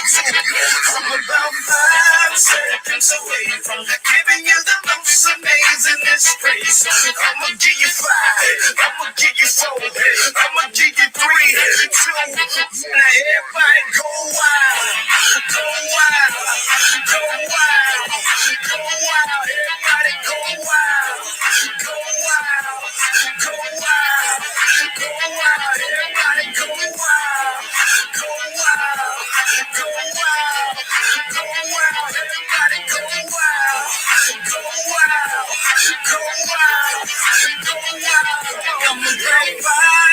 I'm about 5 seconds away from giving you the most amazing praise. I'ma give you 5, I'ma give you 4, I'ma give you 3, 2. Now everybody go wild, go wild, go wild, go wild. Everybody go wild, go wild, go wild, go wild. Everybody go wild, go wild, go wild, go wild. Everybody go wild, go wild, go wild, go wild. I'm about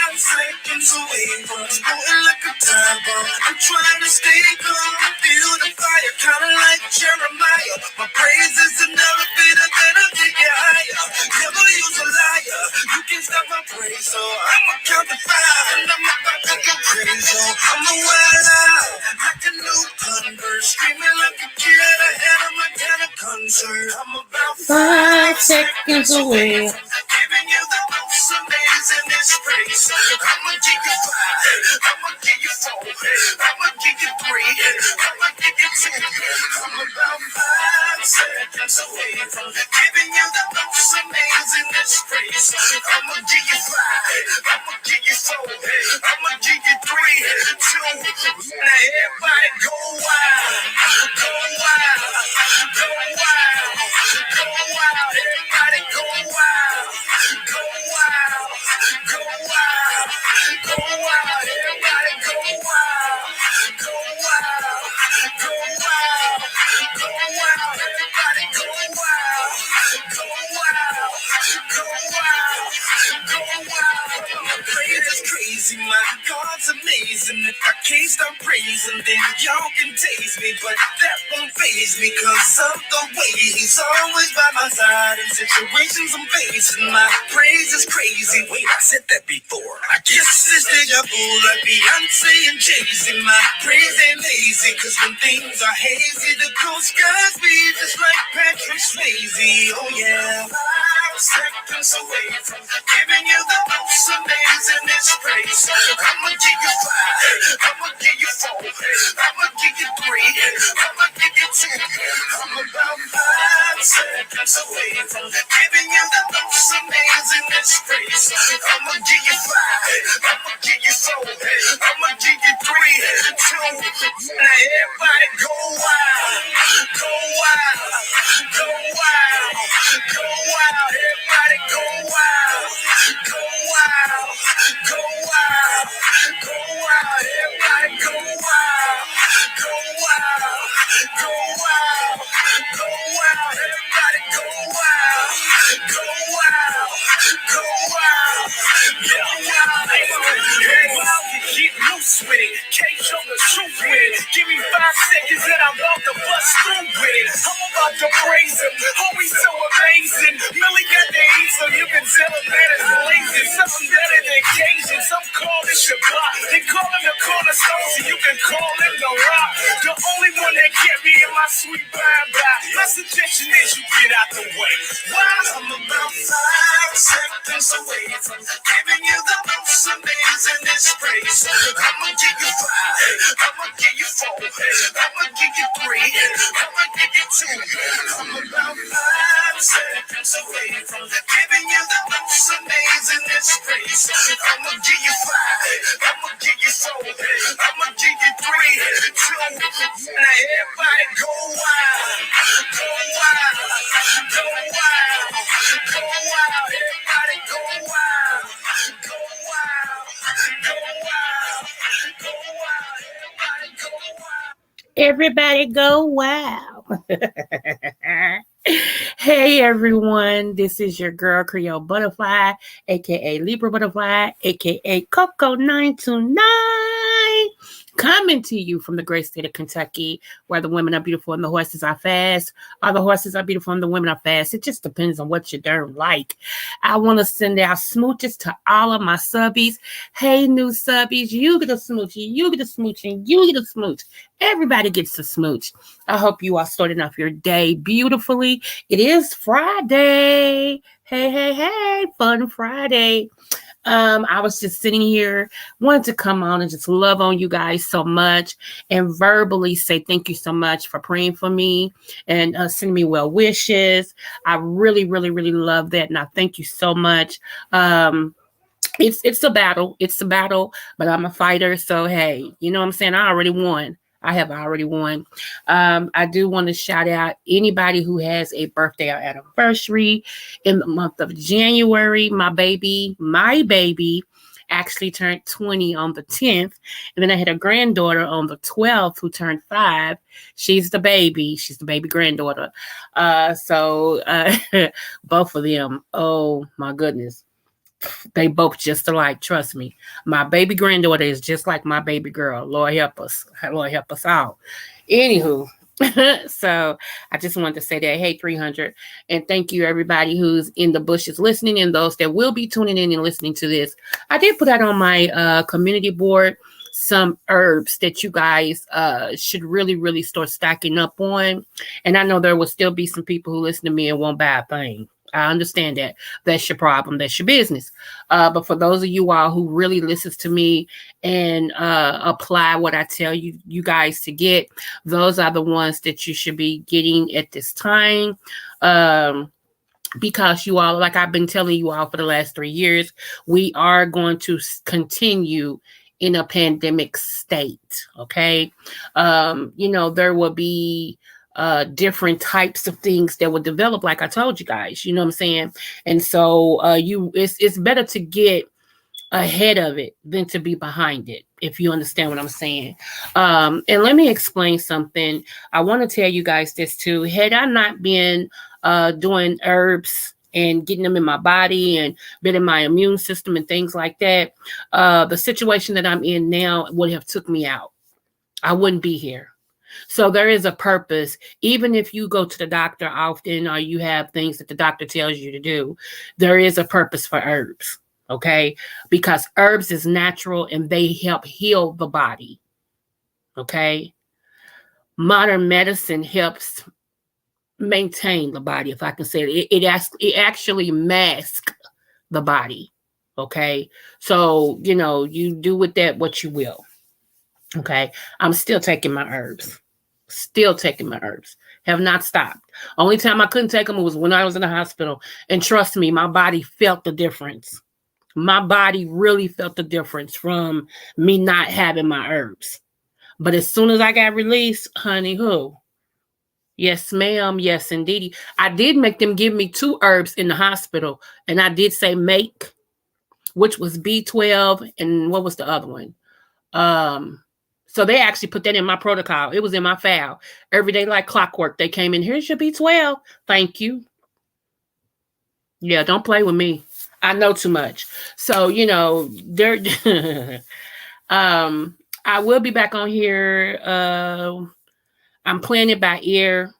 5 seconds away from exploding like a time bomb. I'm trying to stay calm, feel the fire, kinda like Jeremiah. My praise is an elevator that'll take you higher. Never use a liar, you can't stop my praise. So I'ma count to 5 and I'm about to go crazy. I'm a wild out, like a new convert, screaming like a kid ahead of my kind of concert. I'm about 5 seconds away from giving you the most amazing praise. I'ma give you 5, I'ma give you 4, I'ma give you 3, I'ma give you 2. I'm about 5 seconds away from giving you the most amazing praise. I'ma give you 5, I'ma give you 4, I'ma give you 3, 2. Now everybody go wild, go wild, go wild, go wild. Everybody go wild, go wild, go wild, go wild. Everybody go wild, go wild, go wild, go wild. Everybody go wild, go wild, go wild, go wild. My praise is crazy, my God's amazing. If I can't stop praising, then y'all can taste me, but that won't faze me, cause of the way he's always by my side in situations I'm facing. My praise is crazy. Wait, I said that before. I guess it's deja vu like Beyonce and Jay-Z. My praise ain't lazy, cause when things are hazy, the cold skies be just like Patrick Swayze. Oh yeah, 5 seconds away from giving you the most amazing praise. I'ma give you 5, I'ma give you 4, I'ma give you 3, I'ma give you 2. I'm about 5 seconds away from giving you the most amazing praise. I'ma give you 5, I'ma give you 4, I'ma give you 3, 2. Now everybody go wild, go wild, go wild, go wild. Everybody go wild, go wild, go wild, go wild. Everybody go wild, go wild, go wild, go wild. Everybody go wild, go wild, go wild, go wild. Hey, wild, get loose with it. Cage on the truth with it. Give me 5 seconds and I'm about to bust through with it. I'm about to praise him. Oh, he's so amazing. Millie got the heat, so you can tell him that it's blazing. Something better than Cajun. Some call it Shabbat. They call him the cornerstone, so you can call him the rock. The only one that kept me in my sweet bye-bye. My suggestion is you get out the way. Why? I'm about 5 seconds away from giving you the most amazing praise. I'ma give you 5, I'ma give you 4, I'ma give you 3, I'ma give you 2. I'm about 5 seconds away from giving you the most amazing praise. I'ma give you 5, I'ma give you 4, I'ma give you 3, 2. Now everybody go wild, go wild, go wild, go wild. Everybody go wild, go wild, go wild, go wild. Everybody go wild. Everybody go wow. Hey everyone, this is your girl Creole Butterfly, aka Libra Butterfly, aka Coco 929, coming to you from the great state of Kentucky, where the women are beautiful and the horses are fast. Or the horses are beautiful and the women are fast. It just depends on what you darn like. I want to send out smooches to all of my subbies. Hey, new subbies, you get a smooch, you get a smooch, and you get a smooch. Everybody gets a smooch. I hope you are starting off your day beautifully. It is Friday. Hey, hey, hey, fun Friday. I was just sitting here, wanted to come on and just love on you guys so much and verbally say thank you so much for praying for me and sending me well wishes. I really, really, really love that. And I thank you so much. It's a battle. It's a battle, but I'm a fighter. So hey, you know what I'm saying? I already won. I have already won. I do want to shout out anybody who has a birthday or anniversary in the month of January. My baby actually turned 20 on the 10th. And then I had a granddaughter on the 12th who turned 5. She's the baby. She's the baby granddaughter. So both of them, oh my goodness, they both just alike. Trust me. My baby granddaughter is just like my baby girl. Lord help us. Lord help us all. Anywho, so I just wanted to say that, hey, 300. And thank you, everybody who's in the bushes listening and those that will be tuning in and listening to this. I did put out on my community board some herbs that you guys should really, really start stacking up on. And I know there will still be some people who listen to me and won't buy a thing. I understand that. That's your problem. That's your business. But for those of you all who really listens to me and apply what I tell you guys to get, those are the ones that you should be getting at this time. Because you all, like I've been telling you all for the last 3 years, we are going to continue in a pandemic state. Okay. There will be different types of things that will develop, like I told you guys, you know what I'm saying? And so it's better to get ahead of it than to be behind it, if you understand what I'm saying. And let me explain something. I want to tell you guys this too. Had I not been doing herbs and getting them in my body and building my immune system and things like that, the situation that I'm in now would have took me out. I wouldn't be here. So there is a purpose. Even if you go to the doctor often or you have things that the doctor tells you to do, there is a purpose for herbs. Okay. Because herbs is natural and they help heal the body. Okay. Modern medicine helps maintain the body, if I can say it. It actually masks the body. Okay. So, you do with that what you will. Okay. I'm still taking my herbs. Still taking my herbs. Have not stopped. Only time I couldn't take them was when I was in the hospital. And trust me, my body felt the difference. My body really felt the difference from me not having my herbs. But as soon as I got released, honey, who? Yes, ma'am. Yes, indeed. I did make them give me 2 herbs in the hospital. And I did say make, which was B12. And what was the other one? So they actually put that in my protocol. It was in my file. Every day like clockwork. They came in, here's your B12. Thank you. Yeah, don't play with me. I know too much. So, there I will be back on here. I'm playing it by ear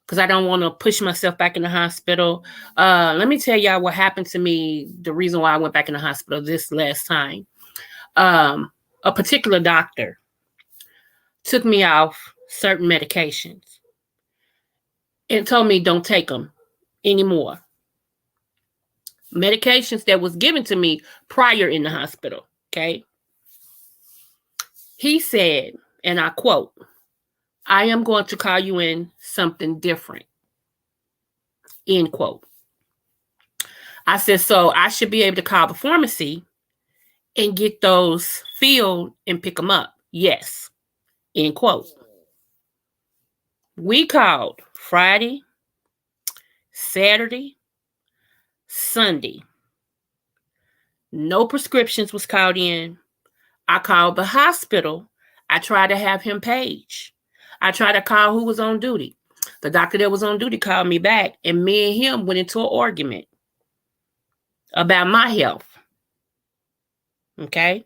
because I don't want to push myself back in the hospital. Let me tell y'all what happened to me, the reason why I went back in the hospital this last time. A particular doctor took me off certain medications and told me don't take them anymore. Medications that was given to me prior in the hospital. Okay. He said, and I quote, I am going to call you in something different. End quote. I said, so I should be able to call the pharmacy and get those filled and pick them up. Yes. End quote. We called Friday, Saturday, Sunday. No prescriptions was called in. I called the hospital. I tried to have him page. I tried to call who was on duty. The doctor that was on duty called me back, and me and him went into an argument about my health. Okay?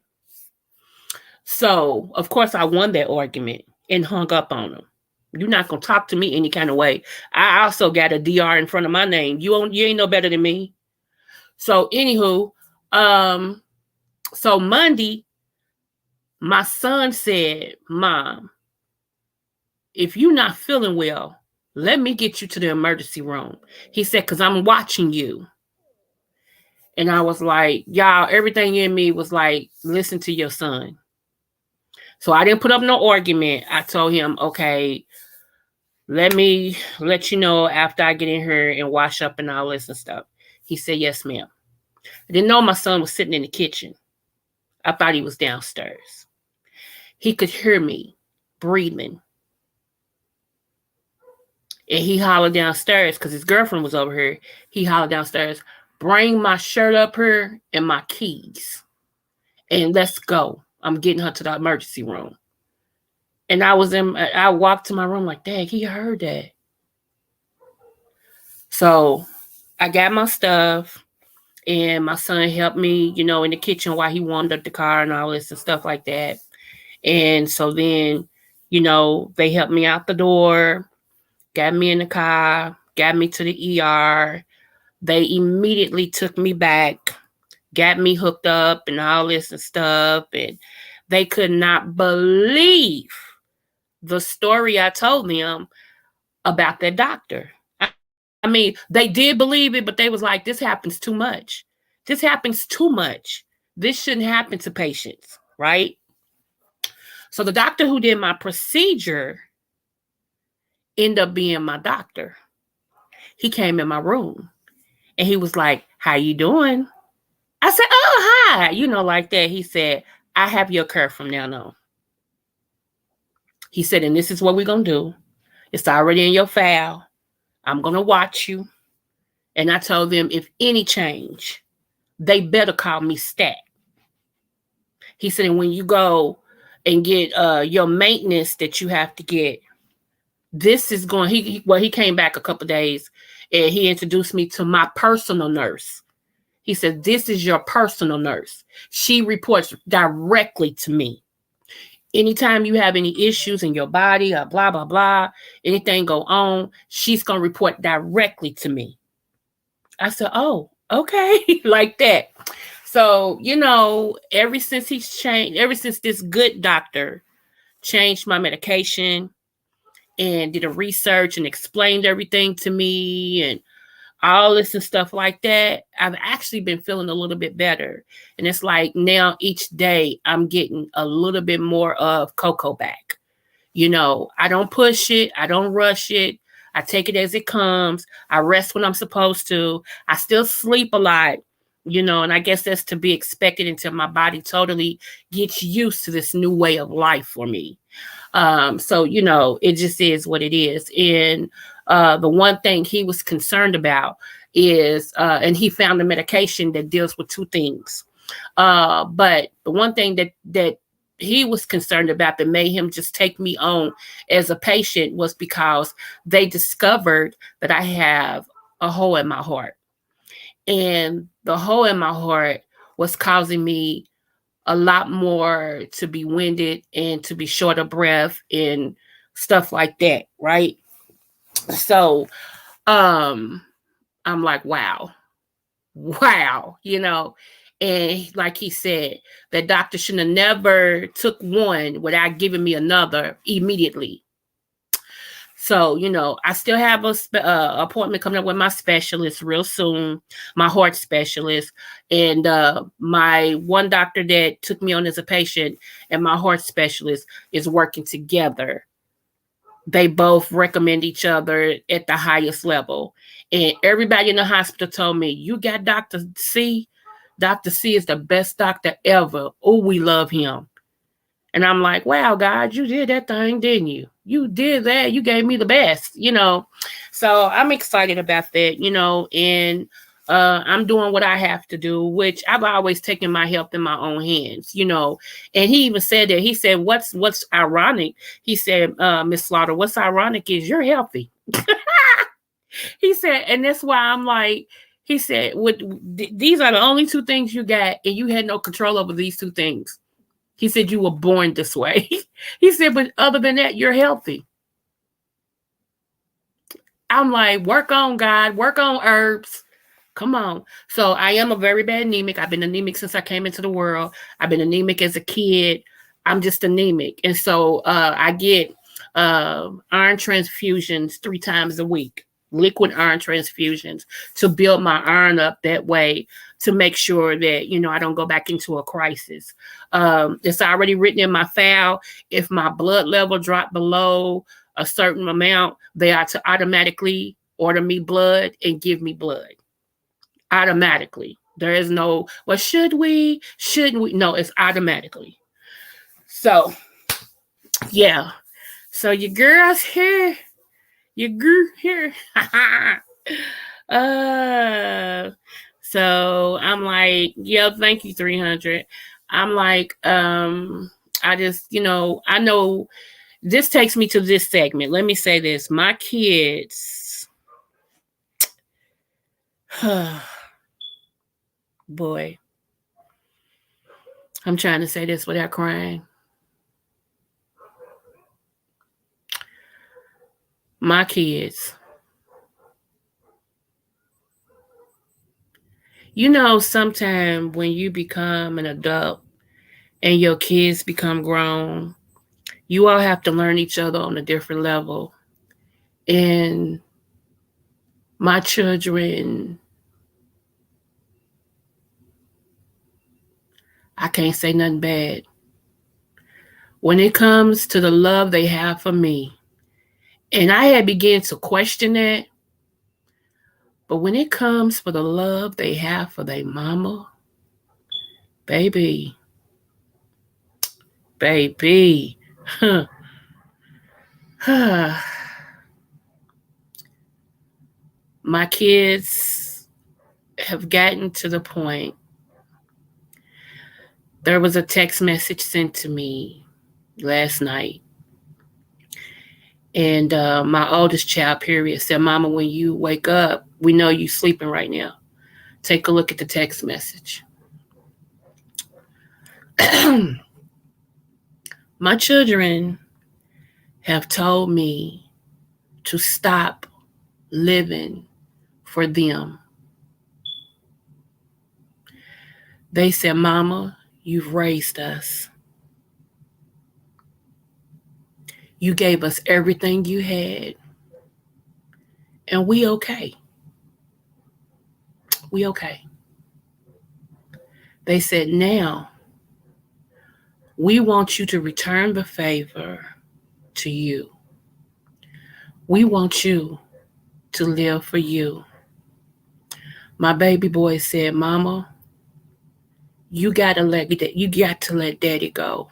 So, of course, I won that argument and hung up on him. You're not going to talk to me any kind of way. I also got a DR in front of my name. You ain't no better than me. So, anywho, so Monday, my son said, Mom, if you're not feeling well, let me get you to the emergency room. He said, because I'm watching you. And I was like, y'all, everything in me was like, listen to your son. So I didn't put up no argument. I told him, okay, let me let you know after I get in here and wash up and all this and stuff. He said, yes, ma'am. I didn't know my son was sitting in the kitchen. I thought he was downstairs. He could hear me breathing. And he hollered downstairs because his girlfriend was over here. He hollered downstairs, bring my shirt up here and my keys. And let's go. I'm getting her to the emergency room. And I walked to my room like, dang, he heard that. So I got my stuff and my son helped me, in the kitchen while he warmed up the car and all this and stuff like that. And so then, they helped me out the door, got me in the car, got me to the ER. They immediately took me back, got me hooked up and all this and stuff. And they could not believe the story I told them about that doctor. I mean, they did believe it, but they was like, this happens too much. This happens too much. This shouldn't happen to patients, right? So the doctor who did my procedure ended up being my doctor. He came in my room and he was like, how you doing? I said, oh, hi. Like that. He said, I have your care from now on. He said, and this is what we're going to do. It's already in your file. I'm going to watch you. And I told them if any change, they better call me stat. He said, and when you go and get your maintenance that you have to get, this is going, he came back a couple of days and he introduced me to my personal nurse. He said, this is your personal nurse. She reports directly to me. Anytime you have any issues in your body or blah, blah, blah, anything go on, she's going to report directly to me. I said, oh, okay, like that. So, ever since this good doctor changed my medication and did a research and explained everything to me and all this and stuff like that, I've actually been feeling a little bit better. And it's like now each day I'm getting a little bit more of cocoa back. I don't push it. I don't rush it. I take it as it comes. I rest when I'm supposed to. I still sleep a lot, and I guess that's to be expected until my body totally gets used to this new way of life for me. So, it just is what it is. And the one thing he was concerned about is, and he found a medication that deals with two things. But the one thing that he was concerned about that made him just take me on as a patient was because they discovered that I have a hole in my heart. And the hole in my heart was causing me a lot more to be winded and to be short of breath and stuff like that, right? So I'm like, wow, and like he said, the doctor should have never took one without giving me another immediately. So, I still have a appointment coming up with my specialist real soon, my heart specialist. And my one doctor that took me on as a patient and my heart specialist is working together. They both recommend each other at the highest level. And everybody in the hospital told me, you got Dr. C. Dr. C is the best doctor ever. Oh, we love him. And I'm like, wow, God, you did that thing, didn't you? You did that. You gave me the best, So I'm excited about that, and I'm doing what I have to do, which I've always taken my health in my own hands, And he even said that. He said, what's ironic? He said, Miss Slaughter, what's ironic is you're healthy. He said, and that's why I'm like, he said, these are the only two things you got, and you had no control over these two things. He said, you were born this way. He said, but other than that, you're healthy. I'm like, work on, God, work on herbs. Come on. So I am a very bad anemic. I've been anemic since I came into the world. I've been anemic as a kid. I'm just anemic. And so I get iron transfusions 3 times a week. liquid iron transfusions to build my iron up that way, to make sure that, I don't go back into a crisis. It's already written in my file. If my blood level dropped below a certain amount, they are to automatically order me blood and give me blood automatically. There is no, well, should we? Shouldn't we? No, it's automatically. So, yeah. So your girl's here. Your girl here. uh, so I'm like, yeah, thank you, 300. I'm like, I just, I know this takes me to this segment. Let me say this. My kids, boy, I'm trying to say this without crying. My kids, sometime when you become an adult and your kids become grown, you all have to learn each other on a different level. And my children, I can't say nothing bad. When it comes to the love they have for me, and I had begun to question that, but when it comes for the love they have for their mama, baby, baby, my kids have gotten to the point. There was a text message sent to me last night, and my oldest child, period, said, "Mama, when you wake up, we know you sleeping right now. Take a look at the text message." My children have told me to stop living for them. They said, "Mama, you've raised us. You gave us everything you had, and we okay. We okay." They said, "Now we want you to return the favor to you. We want you to live for you." My baby boy said, "Mama, you got to let Daddy go."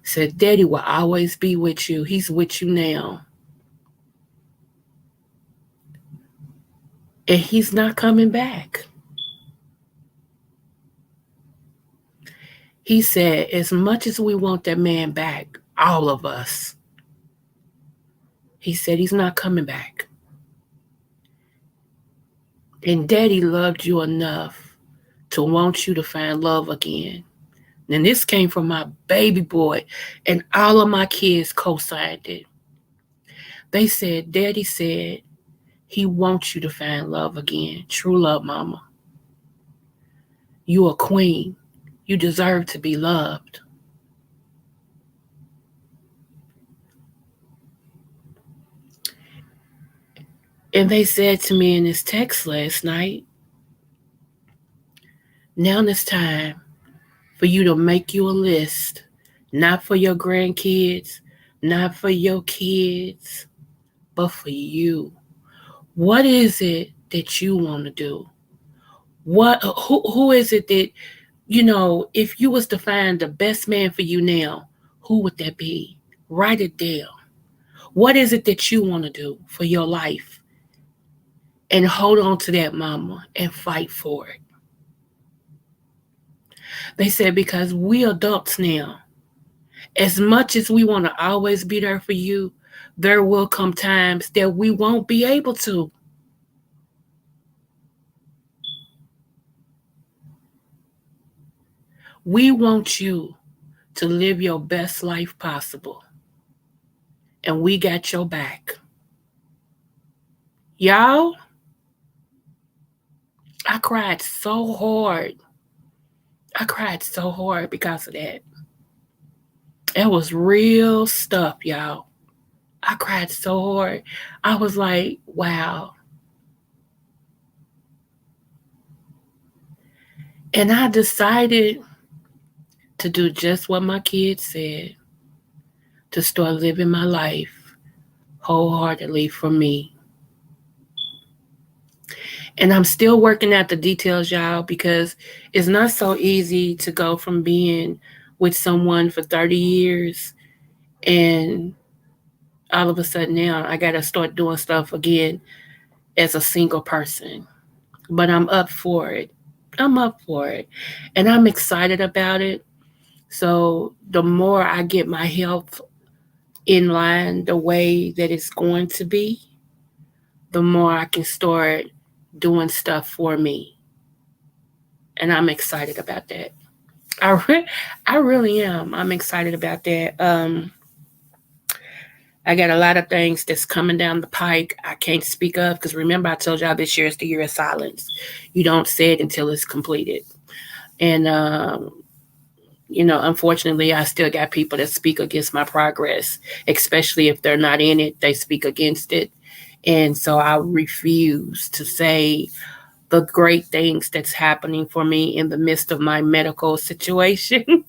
Said, "Daddy will always be with you. He's with you now. And he's not coming back." He said, "As much as we want that man back, all of us," he said, "he's not coming back. And Daddy loved you enough to want you to find love again." And this came from my baby boy, and all of my kids co-signed it. They said, "Daddy said he wants you to find love again. True love, Mama. You a queen. You deserve to be loved." And they said to me in this text last night, "Now it's time for you to make you a list, not for your grandkids, not for your kids, but for you. What is it that you want to do? Who is it that, if you was to find the best man for you now, who would that be? Write it down. What is it that you want to do for your life? And hold on to that, Mama, and fight for it." They said, "Because we adults now, as much as we want to always be there for you, there will come times that we won't be able to. We want you to live your best life possible, and we got your back." Y'all, I cried so hard. I cried so hard because of that. It was real stuff, y'all. I cried so hard. I was like, wow. And I decided to do just what my kids said, to start living my life wholeheartedly for me. And I'm still working out the details, y'all, because it's not so easy to go from being with someone for 30 years and all of a sudden now I got to start doing stuff again as a single person. But I'm up for it. I'm up for it. And I'm excited about it. So the more I get my health in line the way that it's going to be, the more I can start doing stuff for me. And I'm excited about that. I really am. I'm excited about that. I got a lot of things that's coming down the pike I can't speak of because remember I told y'all this year is the year of silence. You don't say it until it's completed. And unfortunately, I still got people that speak against my progress, especially if they're not in it. They speak against it, and so I refuse to say the great things that's happening for me in the midst of my medical situation.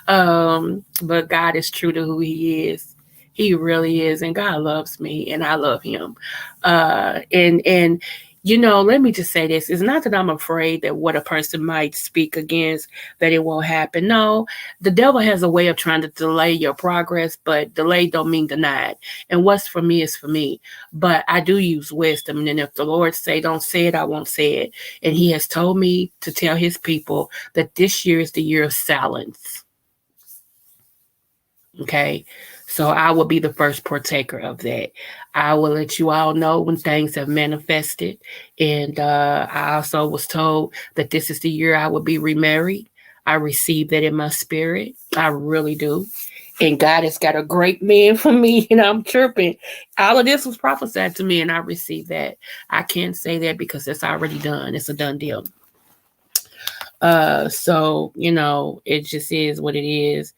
But God is true to who He is. He really is, and God loves me, and I love Him. And let me just say this: it's not that I'm afraid that what a person might speak against that it won't happen. No, the devil has a way of trying to delay your progress, but delay don't mean denied. And what's for me is for me. But I do use wisdom, and if the Lord say don't say it, I won't say it. And He has told me to tell His people that this year is the year of silence. Okay. So I will be the first partaker of that. I will let you all know when things have manifested. And I also was told that this is the year I will be remarried. I received that in my spirit. I really do. And God has got a great man for me, and I'm chirping. All of this was prophesied to me, and I received that. I can't say that because it's already done. It's a done deal. So it just is what it is.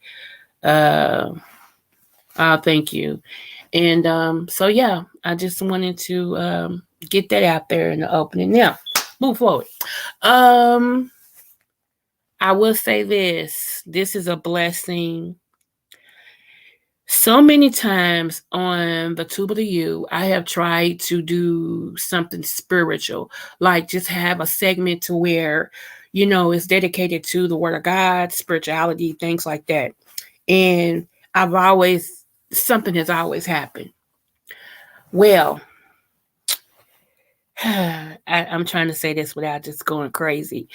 Uh, thank you. And so yeah, I just wanted to get that out there in the opening. Now, move forward. Um, I will say this: this is a blessing. So many times on the Tube of the U, I have tried to do something spiritual, like just have a segment to where, it's dedicated to the Word of God, spirituality, things like that. And something has always happened. Well, I'm trying to say this without just going crazy.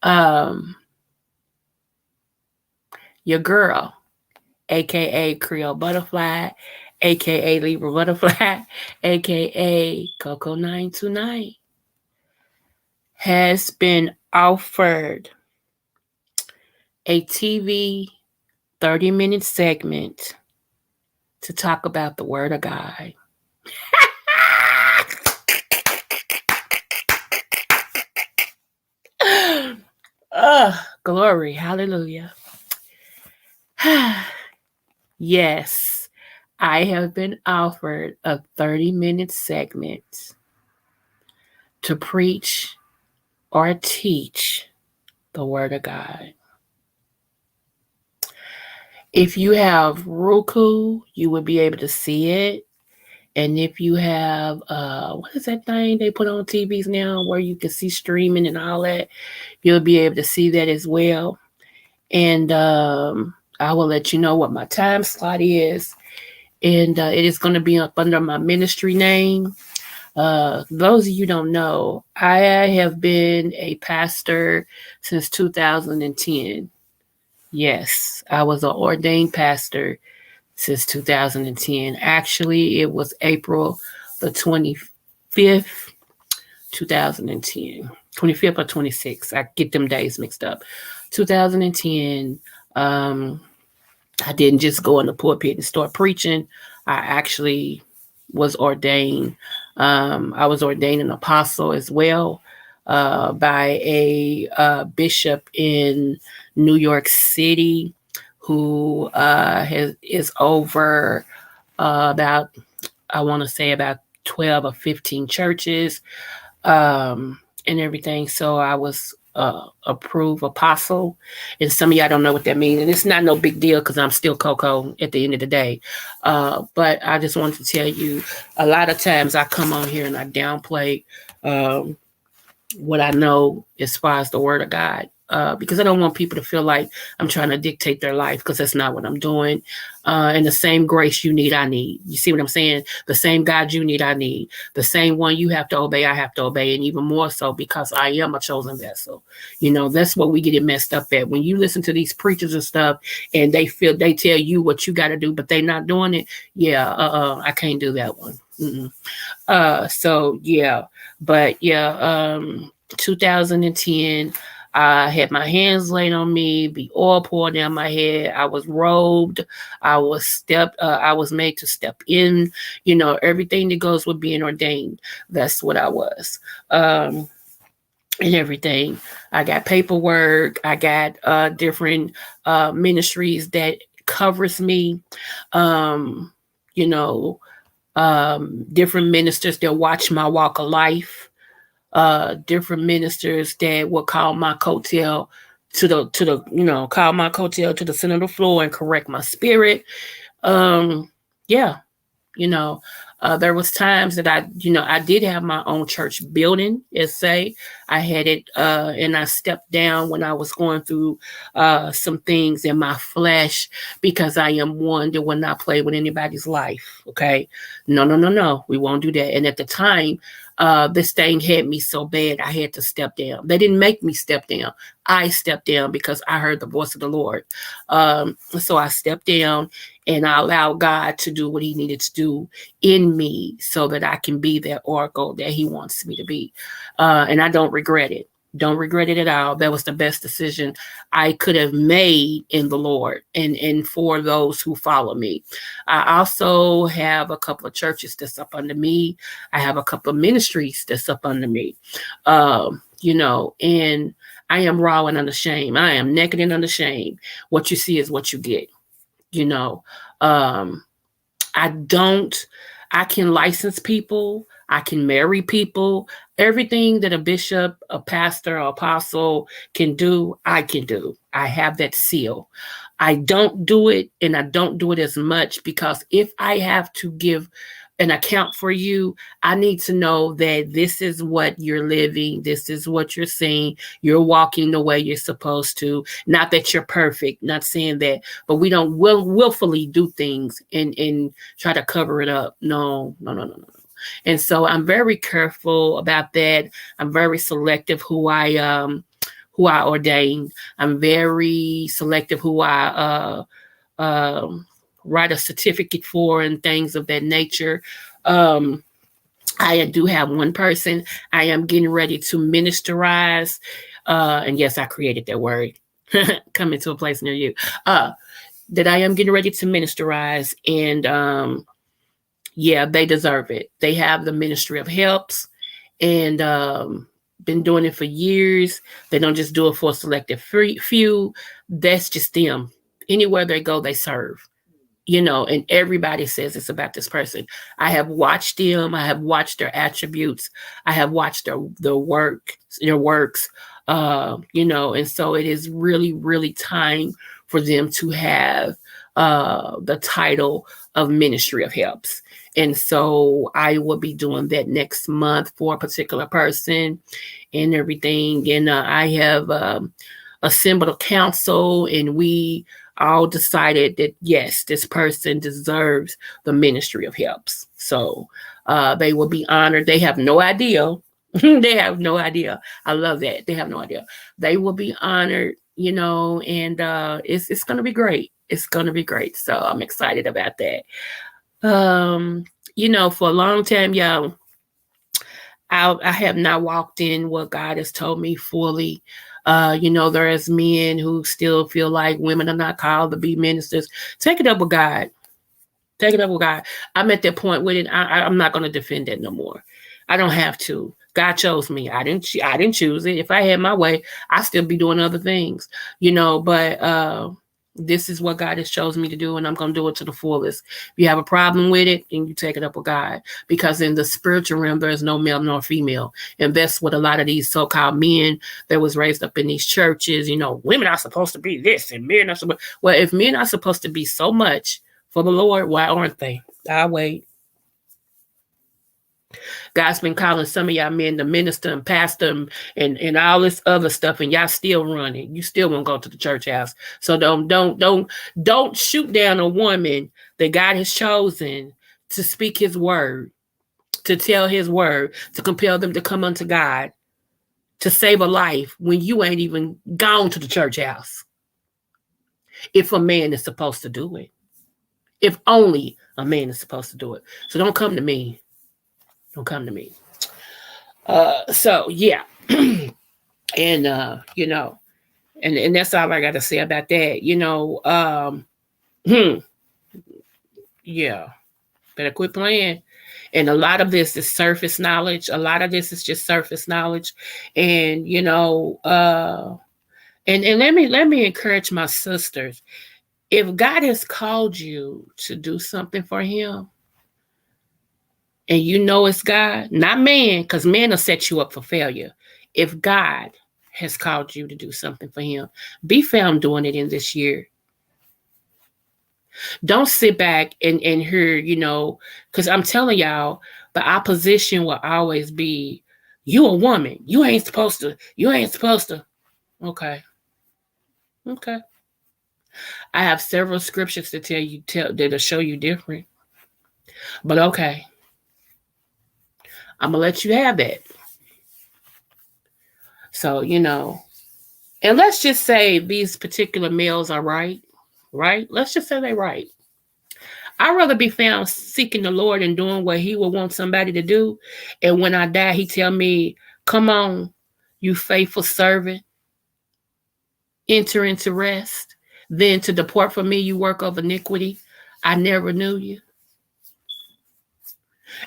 Um, your girl, aka Creole Butterfly, aka Libra Butterfly, aka Coco 929, has been offered a TV 30-minute segment to talk about the Word of God. Glory, hallelujah. Yes, I have been offered a 30-minute segment to preach or teach the Word of God. If you have Roku, you would be able to see it. And if you have, what is that thing they put on TVs now where you can see streaming and all that, you'll be able to see that as well. And I will let you know what my time slot is. And it is going to be up under my ministry name. Those of you don't know, I have been a pastor since 2010. Yes, I was an ordained pastor since 2010. Actually, it was April the 25th, 2010. 25th or 26th. I get them days mixed up. 2010. I didn't just go in the pulpit and start preaching. I actually was ordained. I was ordained an apostle as well by a bishop in New York City who is over about I want to say about 12 or 15 churches, and everything. So I was approved apostle, and some of y'all don't know what that means, and it's not no big deal because I'm still Coco at the end of the day. But I just wanted to tell you, a lot of times I come on here and I downplay um, what I know as far as the word of God. Because I don't want people to feel like I'm trying to dictate their life, because that's not what I'm doing. And the same grace you need, I need. You see what I'm saying? The same God you need, I need. The same one you have to obey, I have to obey. And even more so because I am a chosen vessel. You know, that's what we get it messed up at. When you listen to these preachers and stuff and they tell you what you got to do, but they not doing it. Yeah, I can't do that one. Mm-mm. So yeah, but yeah, 2010, I had my hands laid on me, the oil poured down my head. I was robed. I was made to step in, you know, everything that goes with being ordained. That's what I was. And everything. I got paperwork. I got different ministries that covers me. Um, you know, different ministers that watch my walk of life, different ministers that will call my coattail call my coattail to the center of the floor and correct my spirit. Yeah, you know, there was times that I did have my own church building, as say. I had it, and I stepped down when I was going through some things in my flesh, because I am one that will not play with anybody's life. Okay. No, no, no, no. We won't do that. And at the time, this thing had me so bad, I had to step down. They didn't make me step down. I stepped down because I heard the voice of the Lord. So I stepped down and I allowed God to do what he needed to do in me so that I can be that oracle that he wants me to be. And I don't regret it. Don't regret it at all. That was the best decision I could have made in the Lord and for those who follow me. I also have a couple of churches that's up under me. I have a couple of ministries that's up under me. And I am raw and unashamed. I am naked and unashamed. What you see is what you get. You know, um, I don't, I can license people. I can marry people. Everything that a bishop, a pastor, or apostle can do, I can do. I have that seal. I don't do it, and I don't do it as much, because if I have to give an account for you, I need to know that this is what you're living. This is what you're seeing. You're walking the way you're supposed to. Not that you're perfect, not saying that, but we don't willfully do things and try to cover it up. No, no, no, no, no. And so I'm very careful about that. I'm very selective who I ordain. I'm very selective who I write a certificate for and things of that nature. I do have one person I am getting ready to ministerize. And yes, I created that word. Coming to a place near you. That I am getting ready to ministerize. And yeah, they deserve it. They have the ministry of helps, and been doing it for years. They don't just do it for a selected few. That's just them. Anywhere they go, they serve. And everybody says it's about this person. I have watched them. I have watched their attributes. I have watched their works. And so it is really, really time for them to have the title of Ministry of Helps. And so I will be doing that next month for a particular person and everything. And I have assembled a council, and we all decided that, yes, this person deserves the Ministry of Helps. So they will be honored. They have no idea. They have no idea. I love that. They have no idea. They will be honored, and it's going to be great. It's going to be great. So I'm excited about that. For a long time, y'all, I have not walked in what God has told me fully. There is men who still feel like women are not called to be ministers. Take it up with God. Take it up with God. I'm at that point with it. I'm not going to defend that no more. I don't have to. God chose me. I didn't choose it. If I had my way, I'd still be doing other things, but This is what God has chosen me to do, and I'm going to do it to the fullest. If you have a problem with it, then you take it up with God. Because in the spiritual realm, there is no male nor female. And that's what a lot of these so-called men that was raised up in these churches, women are supposed to be this and men are supposed. Well, if men are supposed to be so much for the Lord, why aren't they? I'll wait. God's been calling some of y'all men to minister and pastor and all this other stuff, and y'all still running. You still won't go to the church house. So don't shoot down a woman that God has chosen to speak His word, to tell His word, to compel them to come unto God, to save a life when you ain't even gone to the church house. If a man is supposed to do it, if only a man is supposed to do it. So don't come to me. Don't come to me. So yeah. And and that's all I gotta say about that. Yeah, better quit playing. And a lot of this is surface knowledge. A lot of this is just surface knowledge. And and let me encourage my sisters. If God has called you to do something for Him, and it's God, not man, because man will set you up for failure. If God has called you to do something for Him, be found doing it in this year. Don't sit back and hear, because I'm telling y'all, the opposition will always be, you a woman. You ain't supposed to. You ain't supposed to. Okay. Okay. I have several scriptures to that'll show you different. But okay. I'm gonna let you have that. So, and let's just say these particular males are right. Right? Let's just say they're right. I'd rather be found seeking the Lord and doing what He would want somebody to do. And when I die, He tell me, come on, you faithful servant, enter into rest. Then to depart from me, you work of iniquity. I never knew you.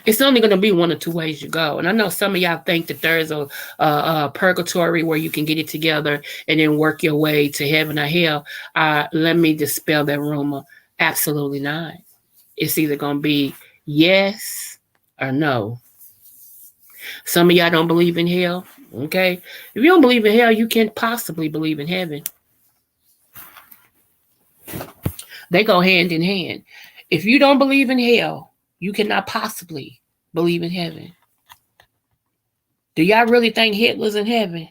It's only going to be one or two ways you go. And I know some of y'all think that there's a purgatory where you can get it together and then work your way to heaven or hell. Let me dispel that rumor. Absolutely not. It's either going to be yes or no. Some of y'all don't believe in hell. Okay. If you don't believe in hell, you can't possibly believe in heaven. They go hand in hand. If you don't believe in hell, you cannot possibly believe in heaven. Do y'all really think Hitler's in heaven?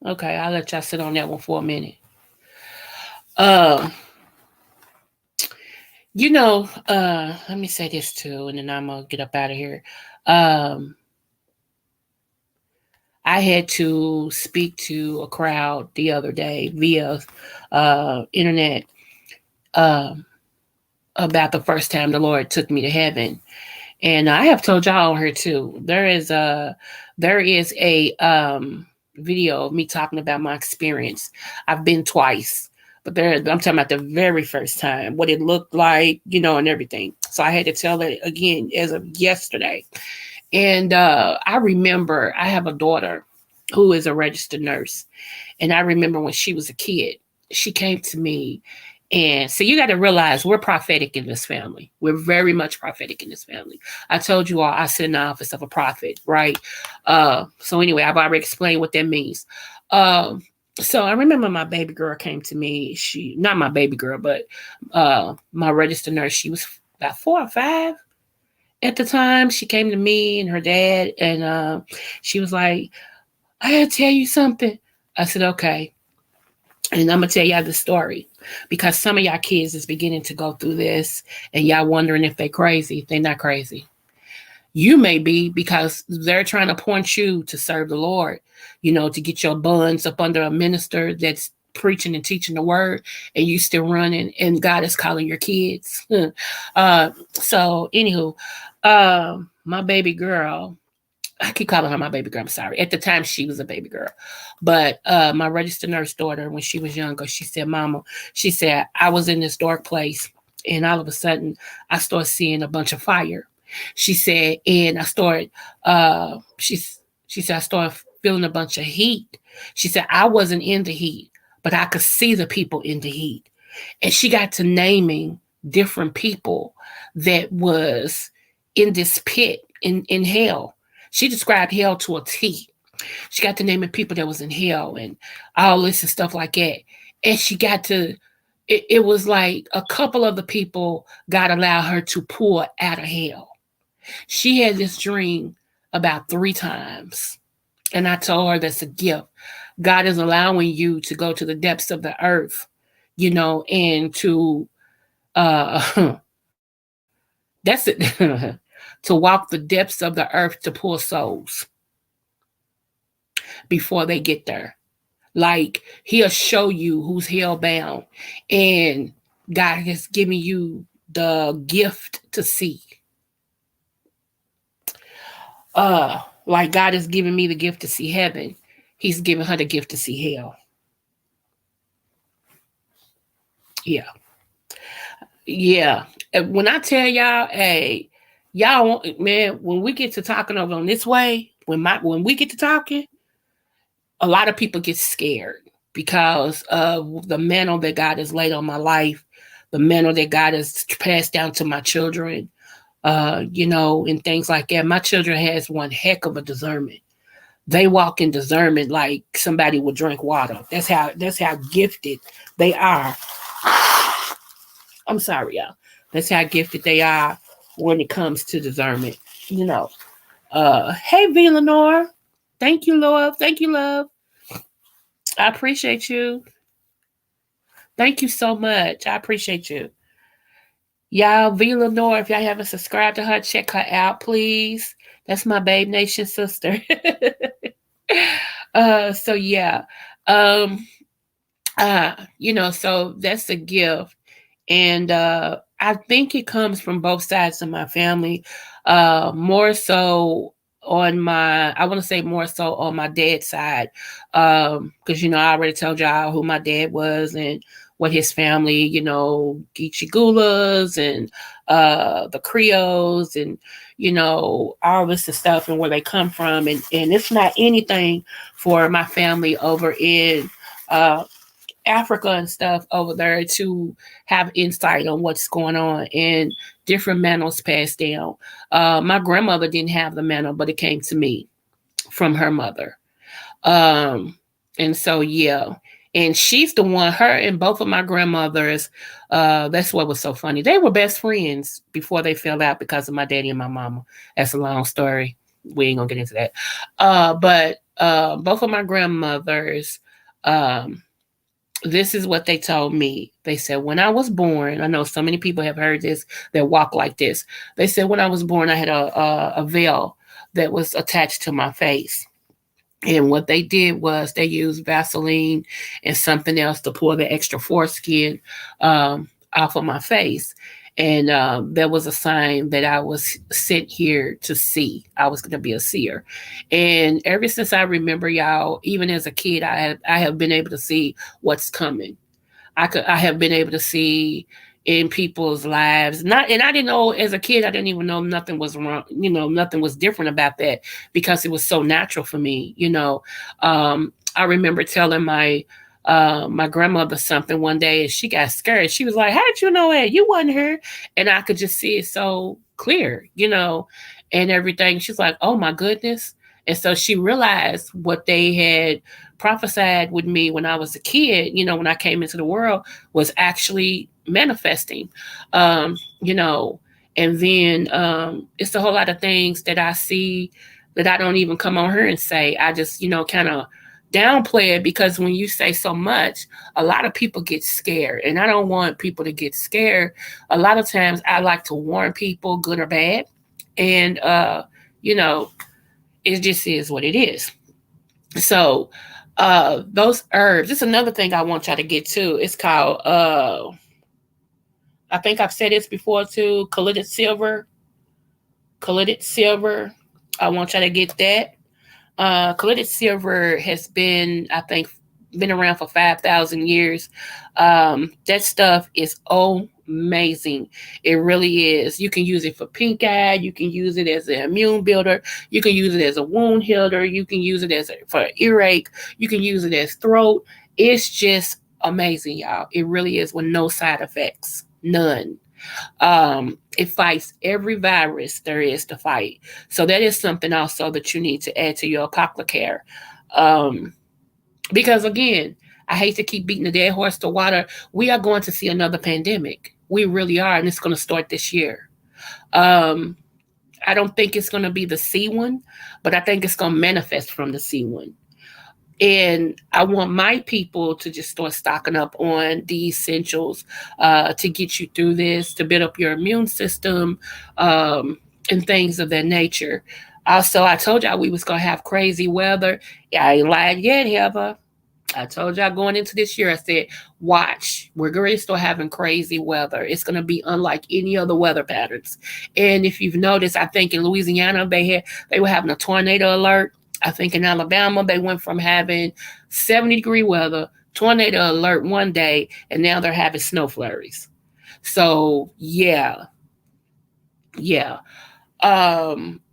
Okay, I'll let y'all sit on that one for a minute. Let me say this too, and then I'm gonna get up out of here. I had to speak to a crowd the other day via internet about the first time the Lord took me to heaven. And I have told y'all on here too. There is a video of me talking about my experience. I've been twice, but I'm talking about the very first time, what it looked like, and everything. So I had to tell it again as of yesterday. And I remember I have a daughter who is a registered nurse. And I remember when she was a kid, she came to me. And so you got to realize we're prophetic in this family. We're very much prophetic in this family. I told you all I sit in the office of a prophet, right? So anyway, I've already explained what that means. So I remember my baby girl came to me. Not my baby girl, but my registered nurse. She was about 4 or 5 at the time. She came to me and her dad, and she was like, I gotta tell you something. I said, okay. And I'm going to tell y'all the story because some of y'all kids is beginning to go through this and y'all wondering if they're crazy. They're not crazy. You may be because they're trying to point you to serve the Lord, to get your buns up under a minister that's preaching and teaching the word and you still running and God is calling your kids. So anywho, my baby girl, I keep calling her my baby girl. I'm sorry. At the time, she was a baby girl. But my registered nurse daughter, when she was younger, she said, Mama, she said, I was in this dark place. And all of a sudden, I started seeing a bunch of fire. She said, and I started, she said, I started feeling a bunch of heat. She said, I wasn't in the heat, but I could see the people in the heat. And she got to naming different people that was in this pit in hell. She described hell to a T. She got to naming people that was in hell and all this and stuff like that. And she got to it was like a couple of the people God allowed her to pull out of hell. She had this dream about 3 times. And I told her that's a gift. God is allowing you to go to the depths of the earth, and to that's it to walk the depths of the earth to pull souls before they get there. Like he'll show you who's hell bound, and God has given you the gift to see. Like God has given me the gift to see heaven. He's given her the gift to see hell. Yeah. Yeah. When I tell y'all, hey, y'all, man, when we get to talking over on this way, when we get to talking, a lot of people get scared because of the mantle that God has laid on my life, the mantle that God has passed down to my children, and things like that. My children has one heck of a discernment. They walk in discernment like somebody would drink water. That's how gifted they are. I'm sorry, y'all. That's how gifted they are when it comes to discernment. Hey V Lenore. Thank you, Lord. Thank you, love. I appreciate you. Thank you so much. I appreciate you. Y'all, V Lenore, if y'all haven't subscribed to her, check her out, please. That's my Babe Nation sister. So yeah. Um, so that's a gift. And I think it comes from both sides of my family. More so I want to say more so on my dad's side, because I already told y'all who my dad was and what his family, Geechee Gulas and the Creoles and all this stuff and where they come from, and it's not anything for my family over in Africa and stuff over there to have insight on what's going on and different mantles passed down. My grandmother didn't have the mantle, but it came to me from her mother. And so, yeah. And she's the one, her and both of my grandmothers, that's what was so funny. They were best friends before they fell out because of my daddy and my mama. That's a long story. We ain't gonna get into that. But both of my grandmothers, this is what they told me. They said, when I was born, I know so many people have heard this that walk like this. They said, when I was born, I had a veil that was attached to my face. And what they did was they used Vaseline and something else to pull the extra foreskin off of my face. And that was a sign that I was sent here to see. I was going to be a seer. And ever since I remember, y'all, even as a kid, I have been able to see what's coming. I have been able to see in people's lives. And I didn't know as a kid, I didn't even know nothing was wrong, nothing was different about that because it was so natural for me, I remember telling my grandmother something one day and she got scared. She was like, how did you know that? You wasn't her. And I could just see it so clear, and everything. She's like, oh my goodness. And so she realized what they had prophesied with me when I was a kid, when I came into the world, was actually manifesting, and then it's a whole lot of things that I see that I don't even come on here and say. I just, kind of downplay it because when you say so much, a lot of people get scared, and I don't want people to get scared. A lot of times I like to warn people, good or bad, and it just is what it is. So those herbs, it's another thing I want y'all to get to. It's called I think I've said this before too, collided silver. Collided silver. I want y'all to get that. Collided silver has been, I think, been around for 5,000 years. That stuff is amazing. It really is. You can use it for pink eye. You can use it as an immune builder. You can use it as a wound healer. You can use it for earache. You can use it as throat. It's just amazing, y'all. It really is, with no side effects. None. It fights every virus there is to fight. So that is something also that you need to add to your care. Um, because again, I hate to keep beating the dead horse to water. We are going to see another pandemic. We really are, and it's going to start this year. Um, I don't think it's going to be the C one, but I think it's going to manifest from the C one. And I want my people to just start stocking up on the essentials to get you through this, to build up your immune system, and things of that nature. Also, I told y'all we was gonna have crazy weather. Yeah, I ain't lied yet, Heather. I told y'all going into this year, I said, watch, we're going to start having crazy weather. It's going to be unlike any other weather patterns. And if you've noticed, I think in Louisiana, they were having a tornado alert. I think in Alabama, they went from having 70-degree weather, tornado alert one day, and now they're having snow flurries. So, yeah.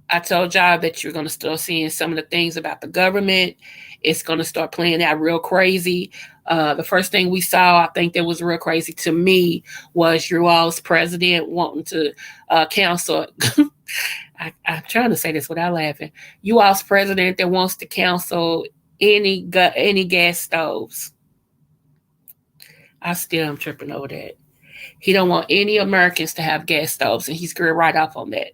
I told y'all that you're going to start seeing some of the things about the government. It's going to start playing out real crazy. The first thing we saw, I think that was real crazy to me, was your all's president wanting to counsel. I'm trying to say this without laughing. You all's president that wants to counsel any gas stoves. I still am tripping over that. He don't want any Americans to have gas stoves, and he's going right off on that.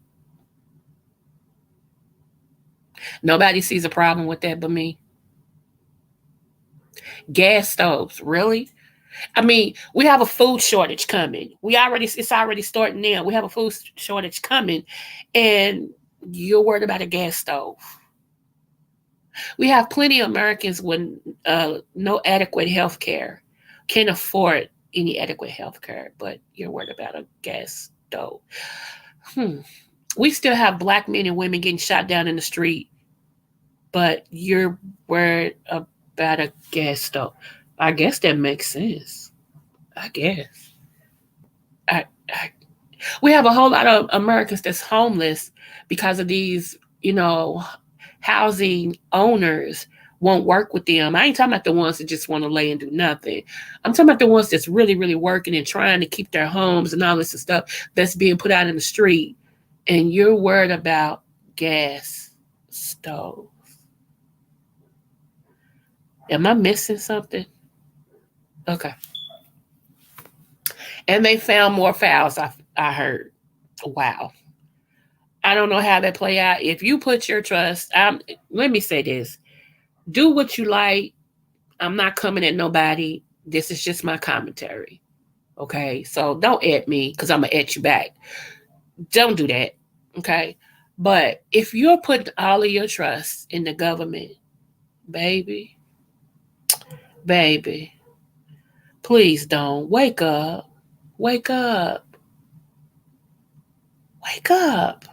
Nobody sees a problem with that but me. Gas stoves, really? I mean, we have a food shortage coming. It's already starting now. We have a food shortage coming, and you're worried about a gas stove. We have plenty of Americans with no adequate health care, can't afford any adequate health care, but you're worried about a gas stove. We still have black men and women getting shot down in the street, but you're worried about a gas stove. I guess that makes sense. I guess. I we have a whole lot of Americans that's homeless because of these, housing owners won't work with them. I ain't talking about the ones that just want to lay and do nothing. I'm talking about the ones that's really, really working and trying to keep their homes and all this stuff that's being put out in the street. And you're worried about gas stove. Am I missing something? Okay. And they found more files, I heard. Wow. I don't know how that play out. If you put your trust, let me say this: do what you like. I'm not coming at nobody. This is just my commentary. Okay, so don't at me because I'm gonna at you back. Don't do that. Okay, but if you're putting all of your trust in the government, baby, baby, please don't wake up. Wake up. Wake up.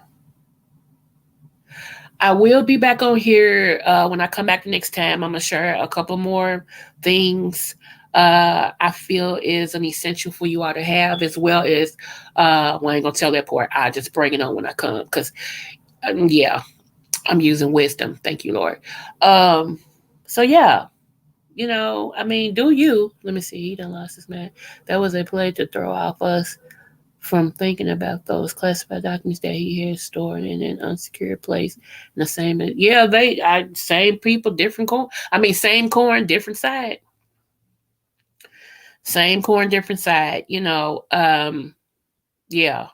I will be back on here when I come back the next time. I'm going to share a couple more things I feel is an essential for you all to have, as well as, well, I ain't going to tell that part. I just bring it on when I come because, yeah, I'm using wisdom. Thank you, Lord. So, yeah, I mean, do you. Let me see. He done lost his man. That was a play to throw off us from thinking about those classified documents that he had stored in an unsecured place in the same, same people, different corn. I mean, same corn, different side. Same corn, different side. Yeah.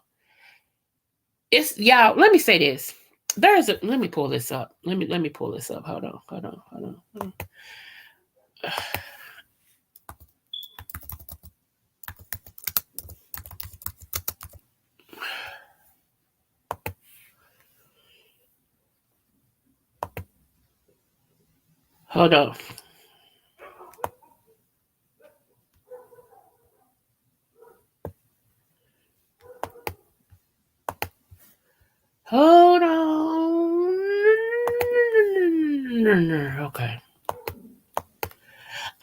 It's y'all. Let me say this. Let me pull this up. Let me pull this up. Hold on. Hold on. Hold on. Hold on. Hold on. Hold on. Okay.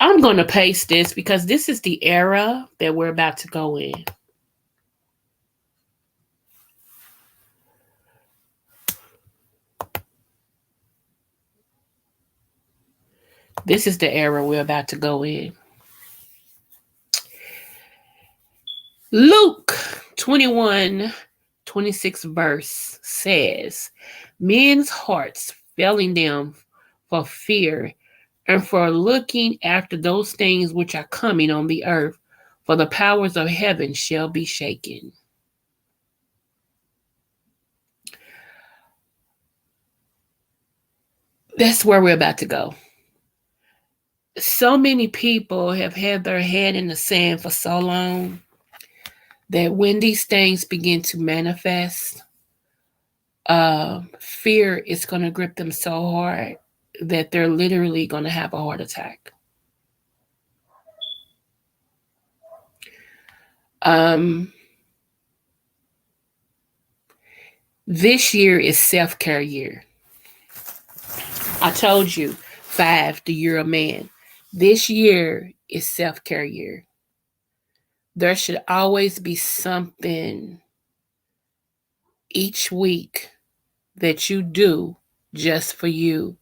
I'm going to paste this because this is the era that we're about to go in. This is the era we're about to go in. Luke 21:26 verse says, men's hearts failing them for fear and for looking after those things which are coming on the earth, for the powers of heaven shall be shaken. That's where we're about to go. So many people have had their head in the sand for so long that when these things begin to manifest, fear is going to grip them so hard that they're literally going to have a heart attack. Um, this year is self-care year. I told you, 5, the year of man. This year is self-care year. There should always be something each week that you do just for you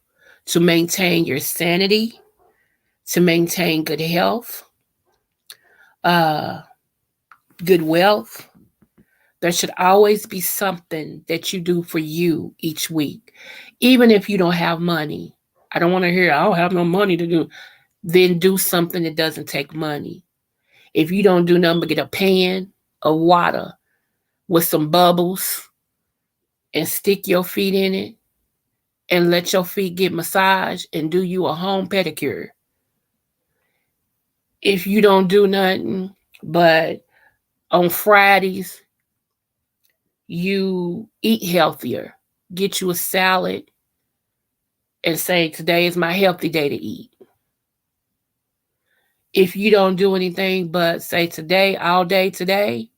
to maintain your sanity, to maintain good health, uh, good wealth. There should always be something that you do for you each week, even if you don't have money. I don't want to hear, I don't have no money to do. Then do something that doesn't take money. If you don't do nothing but get a pan of water with some bubbles and stick your feet in it and let your feet get massaged and do you a home pedicure. If you don't do nothing but on Fridays, you eat healthier, get you a salad and say, today is my healthy day to eat. If you don't do anything but say, today, all day today,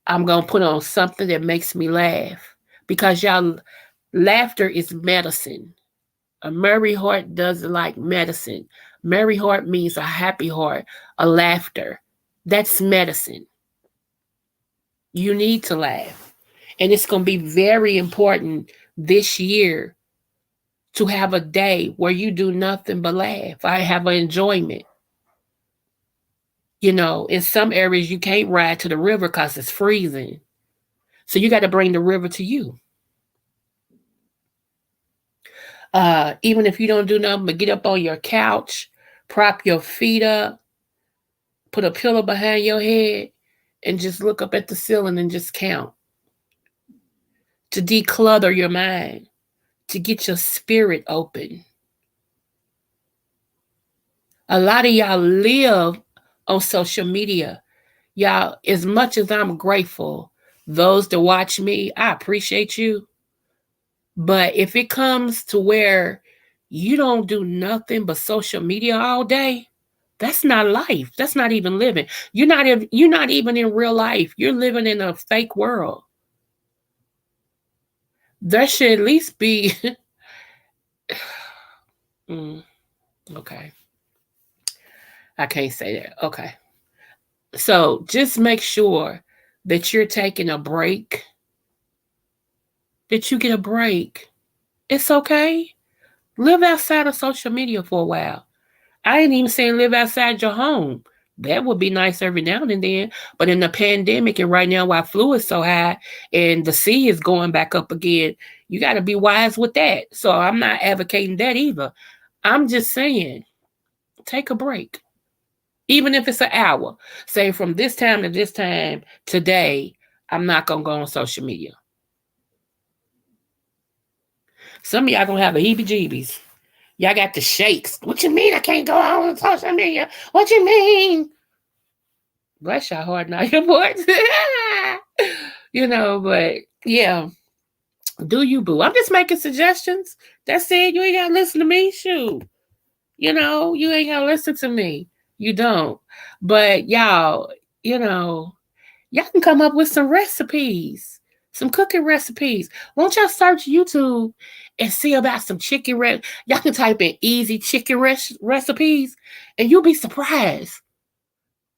I'm going to put on something that makes me laugh. Because y'all, laughter is medicine. A merry heart doesn't like medicine. Merry heart means a happy heart, a laughter. That's medicine. You need to laugh. And it's going to be very important this year to have a day where you do nothing but laugh. I have an enjoyment. You know, in some areas you can't ride to the river because it's freezing. So you got to bring the river to you. Even if you don't do nothing but get up on your couch, prop your feet up, put a pillow behind your head, and just look up at the ceiling and just count. To declutter your mind, to get your spirit open. A lot of y'all live on social media. Y'all, as much as I'm grateful, those that watch me, I appreciate you. But if it comes to where you don't do nothing but social media all day, that's not life. That's not even living. You're not even in real life. You're living in a fake world. There should at least be mm, okay. I can't say that. Okay. So just make sure that you're taking a break, that you get a break. It's okay. Live outside of social media for a while. I ain't even saying live outside your home. That would be nice every now and then. But in the pandemic and right now while flu is so high and the sea is going back up again, you got to be wise with that. So I'm not advocating that either. I'm just saying take a break. Even if it's an hour. Say from this time to this time today, I'm not going to go on social media. Some of y'all going to have the heebie jeebies. Y'all got the shakes. What you mean I can't go on social media? What you mean? Bless your heart, not your voice. You know, but yeah, do you, boo? I'm just making suggestions. That's it. You ain't got to listen to me. Shoot. You know, you ain't got to listen to me. You don't. But y'all, you know, y'all can come up with some recipes, some cooking recipes. Won't y'all search YouTube and see about some chicken y'all can type in easy chicken recipes and you'll be surprised.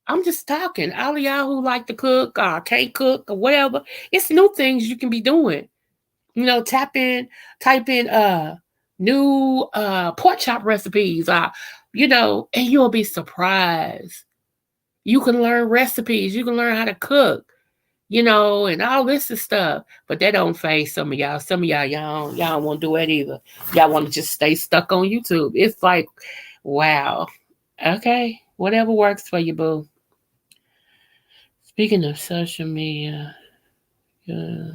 I'm just talking. All of y'all who like to cook or can't cook or whatever, it's new things you can be doing. You know, type in new pork chop recipes, and you'll be surprised. You can learn recipes, you can learn how to cook, and all this is stuff. But that don't phase some of y'all. Some of y'all don't want to do it either. Y'all want to just stay stuck on YouTube. It's like, wow. Okay, whatever works for you, boo. Speaking of social media, uh,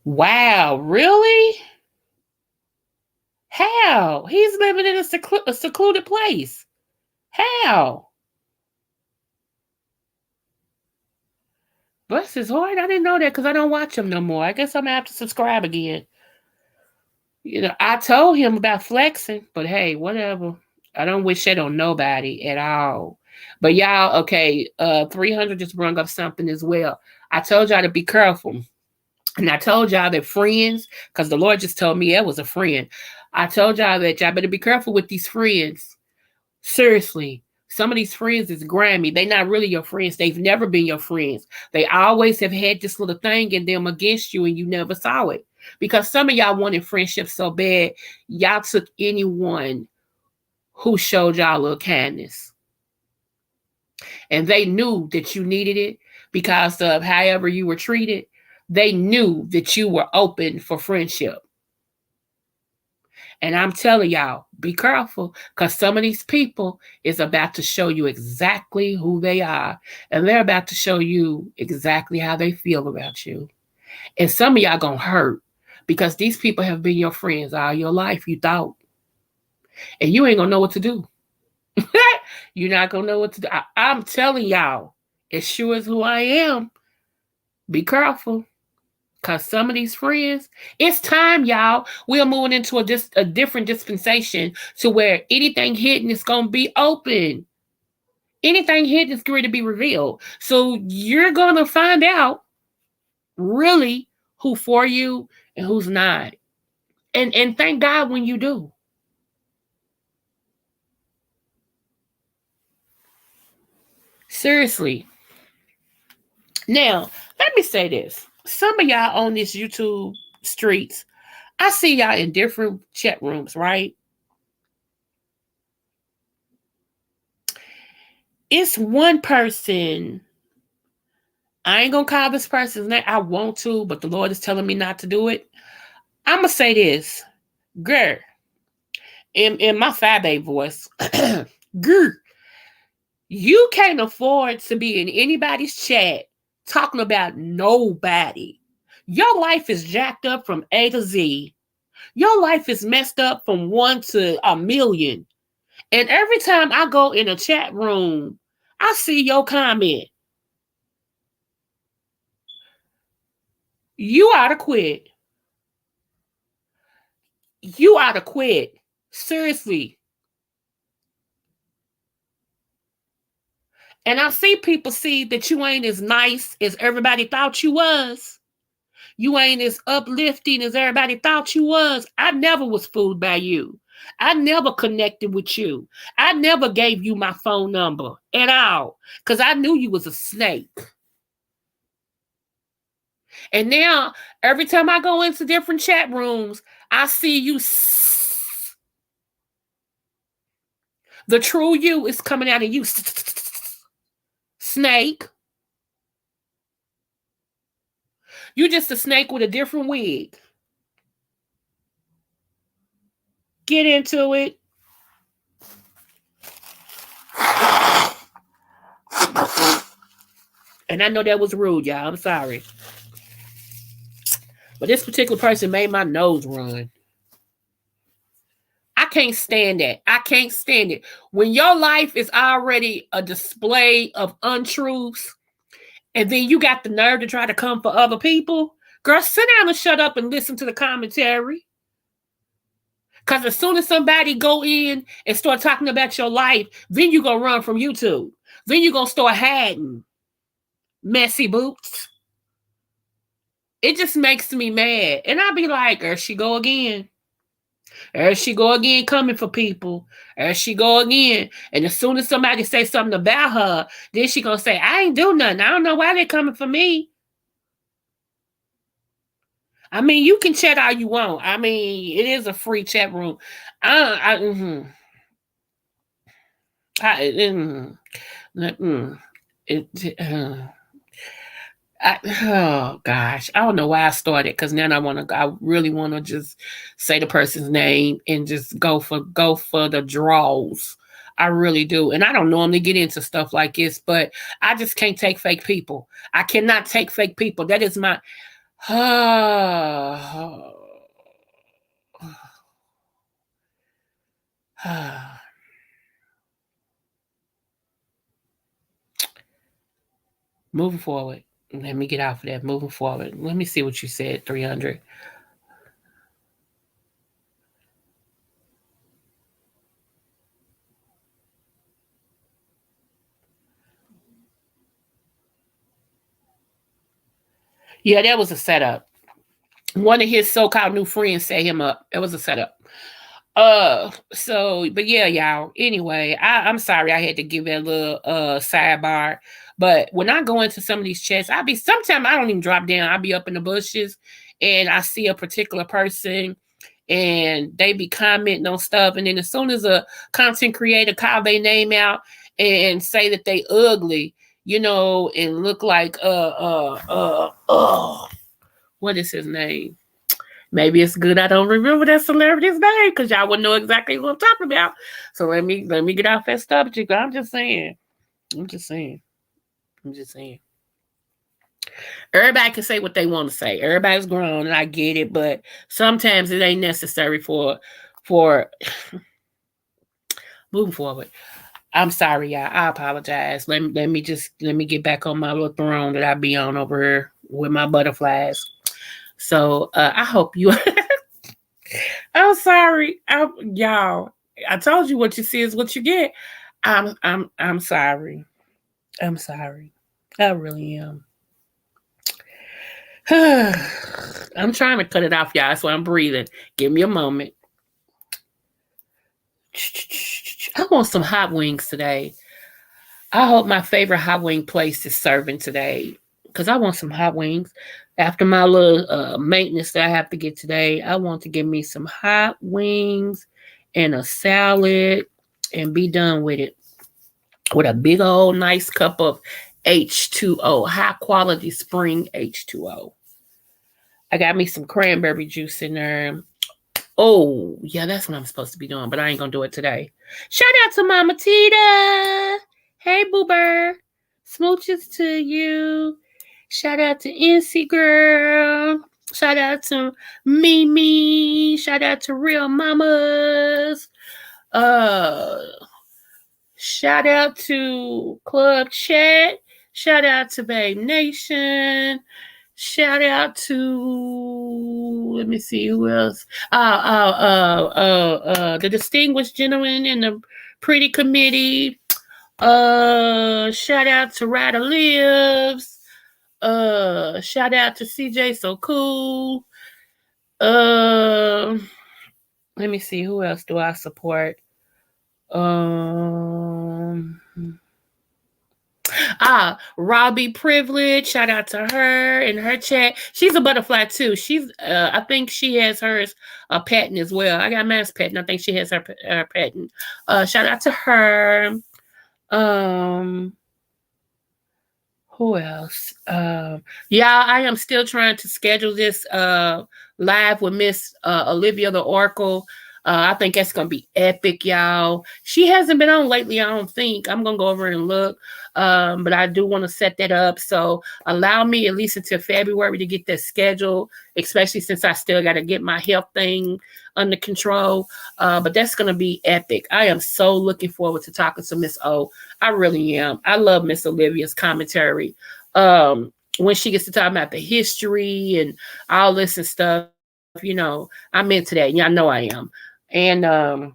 wow, really? How? He's living in a secluded place. How? Bless his heart. I didn't know that because I don't watch him no more. I guess I'm gonna have to subscribe again. I told him about flexing, but hey, whatever. I don't wish that on nobody at all. But y'all, okay, 300 just brought up something as well. I told y'all to be careful. And I told y'all that friends, because the Lord just told me it was a friend. I told y'all that y'all better be careful with these friends. Seriously. Some of these friends is grimy. They're not really your friends. They've never been your friends. They always have had this little thing in them against you and you never saw it. Because some of y'all wanted friendship so bad, y'all took anyone who showed y'all a little kindness. And they knew that you needed it because of however you were treated. They knew that you were open for friendship. And I'm telling y'all, be careful because some of these people is about to show you exactly who they are. And they're about to show you exactly how they feel about you. And some of y'all gonna hurt because these people have been your friends all your life, you thought. And you ain't gonna know what to do. You're not gonna know what to do. I'm telling y'all, as sure as who I am, be careful. Cause some of these friends, it's time, y'all. We're moving into a different dispensation to where anything hidden is gonna be open. Anything hidden is going to be revealed. So you're gonna find out really who for you and who's not. And thank God when you do. Seriously. Now, let me say this. Some of y'all on this YouTube streets, I see y'all in different chat rooms, right? It's one person. I ain't gonna call this person's name. I want to, but the Lord is telling me not to do it. I'm gonna say this, girl, in my 5A voice, girl, you can't afford to be in anybody's chat talking about nobody. Your life is jacked up from A to Z. Your life is messed up from 1 to 1,000,000. And every time I go in a chat room, I see your comment. You ought to quit. You ought to quit. Seriously. And I see people see that you ain't as nice as everybody thought you was. You ain't as uplifting as everybody thought you was. I never was fooled by you. I never connected with you. I never gave you my phone number at all because I knew you was a snake. And now, every time I go into different chat rooms, I see you. The true you is coming out of you. Snake. You just a snake with a different wig. Get into it. And I know that was rude, y'all. I'm sorry. But this particular person made my nose run. I can't stand that. I can't stand it. When your life is already a display of untruths, and then you got the nerve to try to come for other people, girl, sit down and shut up and listen to the commentary. Because as soon as somebody go in and start talking about your life, then you going to run from YouTube. Then you going to start hiding. Messy boots. It just makes me mad. And I be like, there she go again. There she go again, coming for people. There she go again. And as soon as somebody say something about her, then she gonna say, I ain't do nothing. I don't know why they coming for me. I mean, you can chat all you want. I mean, it is a free chat room. I, mm-hmm. I mm, it, oh gosh, I don't know why I started because now I really want to just say the person's name and just go for the draws. I really do, and I don't normally get into stuff like this, but I just can't take fake people. I cannot take fake people. That is my. Moving forward. Let me get off of that. Moving forward. Let me see what you said. 300. Yeah, that was a setup. One of his so-called new friends set him up. It was a setup. But yeah, y'all. Anyway, I'm sorry I had to give that little sidebar. But when I go into some of these chats, sometimes I don't even drop down. I'll be up in the bushes and I see a particular person and they be commenting on stuff. And then as soon as a content creator call their name out and say that they ugly, and look like what is his name? Maybe it's good I don't remember that celebrity's name because y'all wouldn't know exactly what I'm talking about. So let me get off that subject. I'm just saying. I'm just saying. I'm just saying. Everybody can say what they want to say. Everybody's grown, and I get it, but sometimes it ain't necessary for moving forward. I'm sorry, y'all. I apologize. Let me get back on my little throne that I be on over here with my butterflies. So I hope you. I'm sorry, y'all. I told you what you see is what you get. I'm sorry. I'm sorry. I really am. I'm trying to cut it off, y'all. That's why I'm breathing. Give me a moment. I want some hot wings today. I hope my favorite hot wing place is serving today because I want some hot wings. After my little maintenance that I have to get today, I want to give me some hot wings and a salad and be done with it. With a big old nice cup of H2O, high quality spring H2O. I got me some cranberry juice in there. Oh, yeah, that's what I'm supposed to be doing, but I ain't gonna do it today. Shout out to Mama Tita. Hey, Boober. Smooches to you. Shout out to NC Girl. Shout out to Mimi. Shout out to Real Mamas. Uh, Shout out to Club Chat. Shout out to Babe Nation. Shout out to, let me see who else. The distinguished gentleman in the pretty committee. Shout out to Ryder Lives. Shout out to CJ So Cool. Uh, Let me see who else do I support. Um, Robbie Privilege. Shout out to her in her chat. She's a butterfly too. I think she has hers a patent as well. I got mine's patent. I think she has her patent. Shout out to her. Um, who else? Yeah, I am still trying to schedule this live with Miss Olivia the Oracle. I think that's gonna be epic, y'all. She hasn't been on lately, I don't think. I'm gonna go over and look. But I do want to set that up. So allow me at least until February to get that scheduled, especially since I still gotta get my health thing under control. But that's gonna be epic. I am so looking forward to talking to Miss O. I really am. I love Miss Olivia's commentary. When she gets to talk about the history and all this and stuff, I'm into that. Y'all know I am. And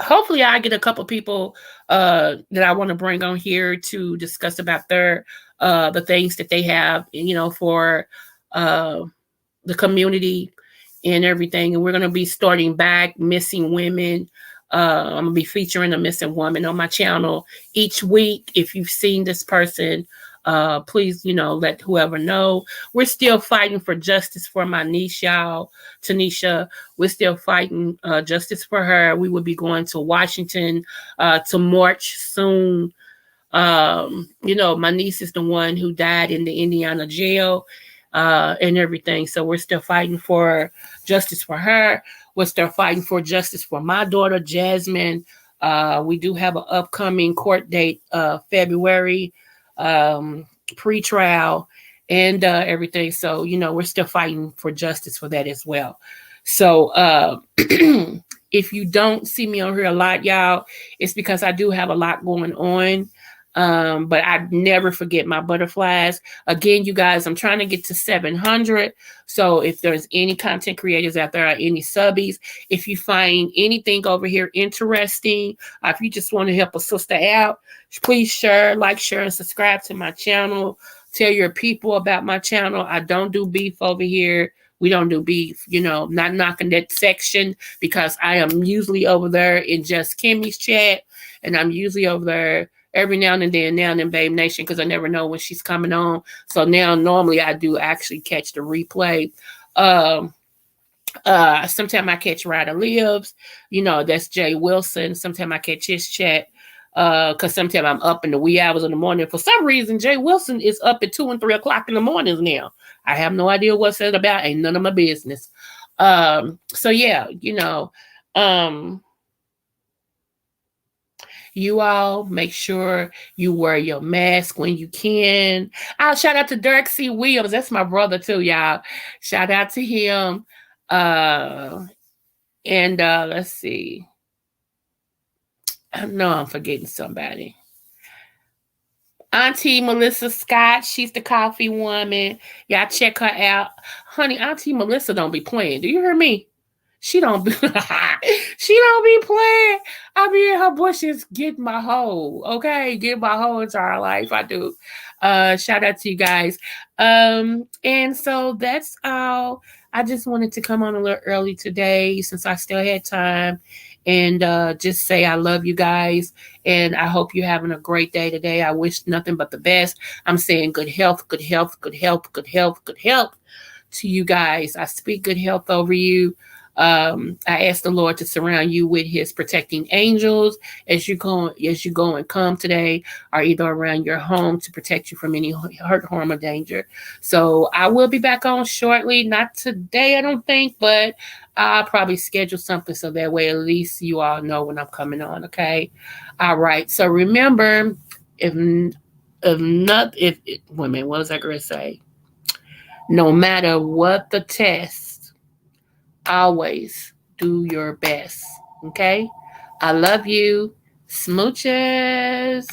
hopefully I get a couple people that I want to bring on here to discuss about the things that they have, for the community and everything. And we're going to be starting back missing women. I'm gonna be featuring a missing woman on my channel each week. If you've seen this person, please, let whoever know. We're still fighting for justice for my niece, y'all, Tanisha. We're still fighting justice for her. We will be going to Washington to march soon. My niece is the one who died in the Indiana jail, and everything. So we're still fighting for justice for her. We're still fighting for justice for my daughter, Jasmine. We do have an upcoming court date, February, pre-trial, and everything. So, we're still fighting for justice for that as well. So, if you don't see me on here a lot, y'all, it's because I do have a lot going on. But I never forget my butterflies. Again, you guys, I'm trying to get to 700. So if there's any content creators out there, or any subbies, if you find anything over here interesting, if you just want to help a sister out, please share, and subscribe to my channel. Tell your people about my channel. I don't do beef over here. We don't do beef, not knocking that section, because I am usually over there in Just Kimmy's chat, and I'm usually over there every now and then in Babe Nation, because I never know when she's coming on. So now normally I do actually catch the replay. Sometimes I catch Ryder Lives, that's Jay Wilson. Sometimes I catch his chat. Because sometimes I'm up in the wee hours in the morning. For some reason, Jay Wilson is up at 2 and 3 o'clock in the mornings now. I have no idea what's that about. Ain't none of my business. So yeah, you all make sure you wear your mask when you can. I'll shout out to Dirk C. Williams. That's my brother too, y'all. Shout out to him. And let's see. I know I'm forgetting somebody. Auntie Melissa Scott, she's the coffee woman. Y'all check her out. Honey, Auntie Melissa don't be playing. Do you hear me? She don't be she don't be playing. I be in her bushes getting my hoe. Okay, getting my whole entire life. I do. Shout out to you guys. And so that's all. I just wanted to come on a little early today since I still had time, and just say I love you guys, and I hope you're having a great day today. I wish nothing but the best. I'm saying good health, good health, good health, good health, good health to you guys. I speak good health over you. I ask the Lord to surround you with his protecting angels as you go and come today, or either around your home to protect you from any hurt, harm, or danger. So I will be back on shortly. Not today, I don't think, but I'll probably schedule something so that way at least you all know when I'm coming on. Okay. All right. So remember, wait a minute, what was I going to say? No matter what the test, always do your best. Okay? I love you. Smooches.